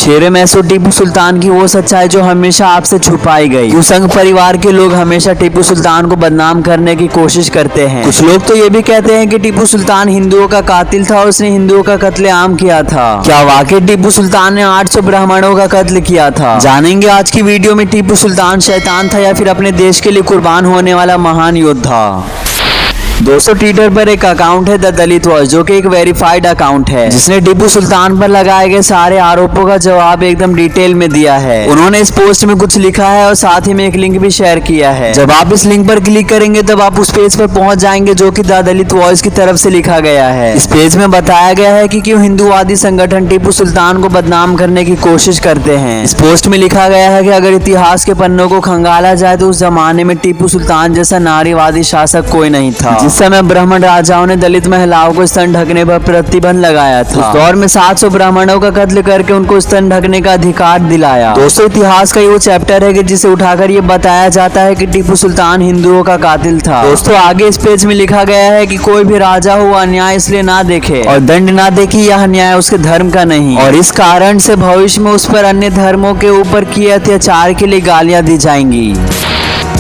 शेरे मैसूर टीपू सुल्तान की वो सच्चाई जो हमेशा आपसे छुपाई गई। क्यों संघ परिवार के लोग हमेशा टीपू सुल्तान को बदनाम करने की कोशिश करते हैं। कुछ लोग तो ये भी कहते हैं कि टीपू सुल्तान हिंदुओं का कातिल था और उसने हिंदुओं का कत्लेआम किया था। क्या वाकई टीपू सुल्तान ने 800 ब्राह्मणों का कत्ल किया था? जानेंगे आज की वीडियो में टीपू सुल्तान शैतान था या फिर अपने देश के लिए कुर्बान होने वाला महान योद्धा। दोस्तों, ट्विटर पर एक अकाउंट है द दलित वॉइस, जो कि एक वेरीफाइड अकाउंट है, जिसने टीपू सुल्तान पर लगाए गए सारे आरोपों का जवाब एकदम डिटेल में दिया है। उन्होंने इस पोस्ट में कुछ लिखा है और साथ ही में एक लिंक भी शेयर किया है। जब आप इस लिंक पर क्लिक करेंगे तब आप उस पेज पर पहुंच जाएंगे जो कि द दलित वॉइस की तरफ से लिखा गया है। इस पेज में बताया गया है कि क्यों हिंदुवादी संगठन टीपू सुल्तान को बदनाम करने की कोशिश करते हैं। इस पोस्ट में लिखा गया है कि अगर इतिहास के पन्नों को खंगाला जाए तो उस जमाने में टीपू सुल्तान जैसा नारीवादी शासक कोई नहीं था। जिस समय ब्राह्मण राजाओं ने दलित महिलाओं को स्तन ढकने पर प्रतिबंध लगाया था, उस दौर में 700 ब्राह्मणों का कत्ल करके उनको स्तन ढकने का अधिकार दिलाया। दोस्तों, इतिहास का ये वो चैप्टर है कि जिसे उठाकर ये बताया जाता है कि टीपू सुल्तान हिंदुओं का कातिल था। दोस्तों, आगे इस पेज में लिखा गया है कि कोई भी राजा हो अन्याय इसलिए ना देखे और दंड ना दे कि यह अन्याय उसके धर्म का नहीं, और इस कारण से भविष्य में उस पर अन्य धर्मों के ऊपर किए अत्याचार के लिए गालियां दी जाएंगी।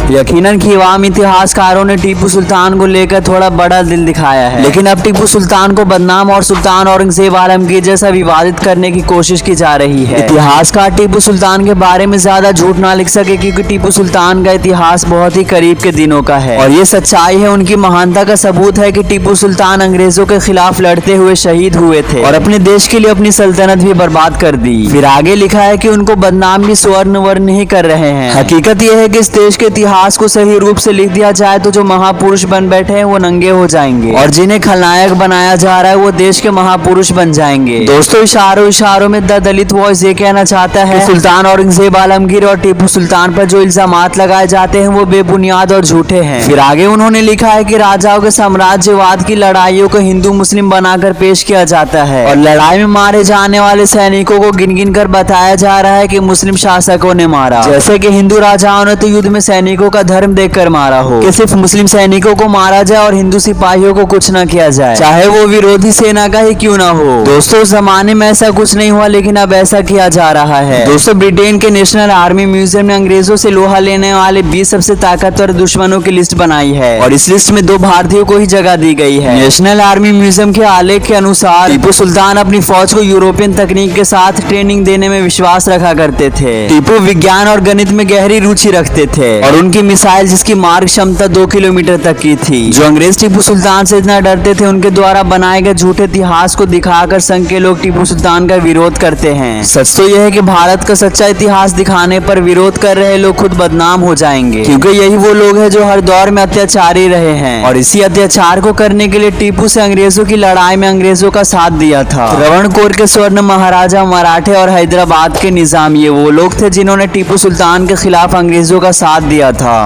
यकीनन कि आम इतिहासकारों ने टीपू सुल्तान को लेकर थोड़ा बड़ा दिल दिखाया है, लेकिन अब टीपू सुल्तान को बदनाम और सुल्तान औरंगजेब आलमगीर जैसा विवादित करने की कोशिश की जा रही है। इतिहासकार टीपू सुल्तान के बारे में ज्यादा झूठ ना लिख सके क्योंकि टीपू सुल्तान का इतिहास बहुत ही करीब के दिनों का है और ये सच्चाई है। उनकी महानता का सबूत है कि टीपू सुल्तान अंग्रेजों के खिलाफ लड़ते हुए शहीद हुए थे और अपने देश के लिए अपनी सल्तनत भी बर्बाद कर दी। फिर आगे लिखा है कि उनको बदनाम भी स्वर्ण वर्ण नहीं कर रहे हैं। हकीकत यह है कि इस देश के इतिहास को सही रूप से लिख दिया जाए तो जो महापुरुष बन बैठे हैं वो नंगे हो जाएंगे और जिन्हें खलनायक बनाया जा रहा है वो देश के महापुरुष बन जाएंगे। दोस्तों, इशारों में द दलित वॉइस ये कहना चाहता है कि सुल्तान औरंगजेब आलमगीर और टीपू सुल्तान पर जो इल्जामात लगाए जाते हैं वो बेबुनियाद और झूठे हैं। फिर आगे उन्होंने लिखा है कि राजाओं के साम्राज्यवाद की लड़ाइयों को हिंदू मुस्लिम बनाकर पेश किया जाता है और लड़ाई में मारे जाने वाले सैनिकों को गिन गिन कर बताया जा रहा है कि मुस्लिम शासकों ने मारा, जैसे कि हिंदू राजाओं ने तो युद्ध में सैनिकों का धर्म देखकर मारा हो कि सिर्फ मुस्लिम सैनिकों को मारा जाए और हिंदू सिपाहियों को कुछ न किया जाए, चाहे वो विरोधी सेना का ही क्यों ना हो। दोस्तों, उस जमाने में ऐसा कुछ नहीं हुआ लेकिन अब ऐसा किया जा रहा है। दोस्तों, ब्रिटेन के नेशनल आर्मी म्यूजियम ने अंग्रेजों से लोहा लेने वाले 20 सबसे ताकतवर दुश्मनों की लिस्ट बनाई है और इस लिस्ट में 2 भारतीयों को ही जगह दी गई है। नेशनल आर्मी म्यूजियम के आलेख के अनुसार टीपू सुल्तान अपनी फौज को यूरोपियन तकनीक के साथ ट्रेनिंग देने में विश्वास रखा करते थे। टीपू विज्ञान और गणित में गहरी रुचि रखते थे और उनकी मिसाइल जिसकी मार्ग क्षमता 2 किलोमीटर तक की थी। जो अंग्रेज टीपू सुल्तान से इतना डरते थे उनके द्वारा बनाए गए झूठे इतिहास को दिखाकर संघ के लोग टीपू सुल्तान का विरोध करते हैं। सच तो यह है कि भारत का सच्चा इतिहास दिखाने पर विरोध कर रहे लोग खुद बदनाम हो जाएंगे क्योंकि यही वो लोग हैं जो हर दौर में अत्याचारी रहे हैं और इसी अत्याचार को करने के लिए टीपू से अंग्रेजों की लड़ाई में अंग्रेजों का साथ दिया था। त्रावणकोर के स्वर्ण महाराजा, मराठे और हैदराबाद के निजाम ये वो लोग थे जिन्होंने टीपू सुल्तान के खिलाफ अंग्रेजों का साथ दिया था।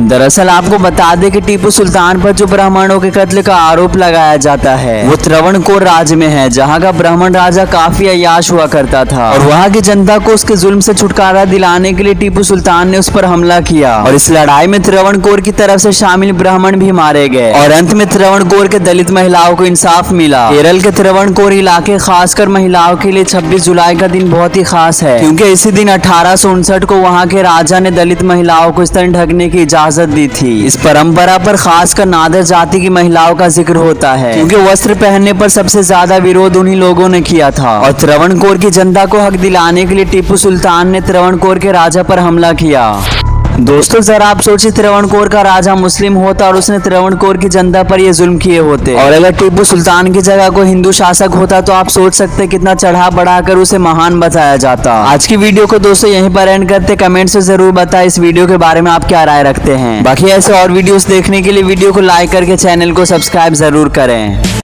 दरअसल आपको बता दें कि टीपू सुल्तान पर जो ब्राह्मणों के कत्ल का आरोप लगाया जाता है वो त्रावणकोर राज्य में है, जहाँ का ब्राह्मण राजा काफी अय्याश हुआ करता था और वहाँ की जनता को उसके जुल्म से छुटकारा दिलाने के लिए टीपू सुल्तान ने उस पर हमला किया और इस लड़ाई में त्रावणकोर की तरफ से शामिल ब्राह्मण भी मारे गए और अंत में त्रावणकोर के दलित महिलाओं को इंसाफ मिला। केरल के त्रावणकोर इलाके खासकर महिलाओं के लिए 26 जुलाई का दिन बहुत ही खास है क्योंकि इसी दिन 1859 को वहाँ के राजा ने दलित महिलाओं को स्तन ढकने की इजाजत दी थी। इस परंपरा पर खासकर नादर जाति की महिलाओं का जिक्र होता है क्योंकि वस्त्र पहनने पर सबसे ज्यादा विरोध उन्हीं लोगों ने किया था और त्रावणकोर की जनता को हक दिलाने के लिए टीपू सुल्तान ने त्रावणकोर के राजा पर हमला किया। दोस्तों, जरा आप सोचिए त्रावणकोर का राजा मुस्लिम होता और उसने त्रावणकोर की जनता पर ये जुल्म किए होते और अगर टीपू सुल्तान की जगह कोई हिंदू शासक होता तो आप सोच सकते कितना चढ़ा बढ़ाकर उसे महान बताया जाता। आज की वीडियो को दोस्तों यहीं पर एंड करते। कमेंट से जरूर बताएं इस वीडियो के बारे में आप क्या राय रखते हैं। बाकी ऐसे और वीडियोस देखने के लिए वीडियो को लाइक करके चैनल को सब्सक्राइब जरूर करें।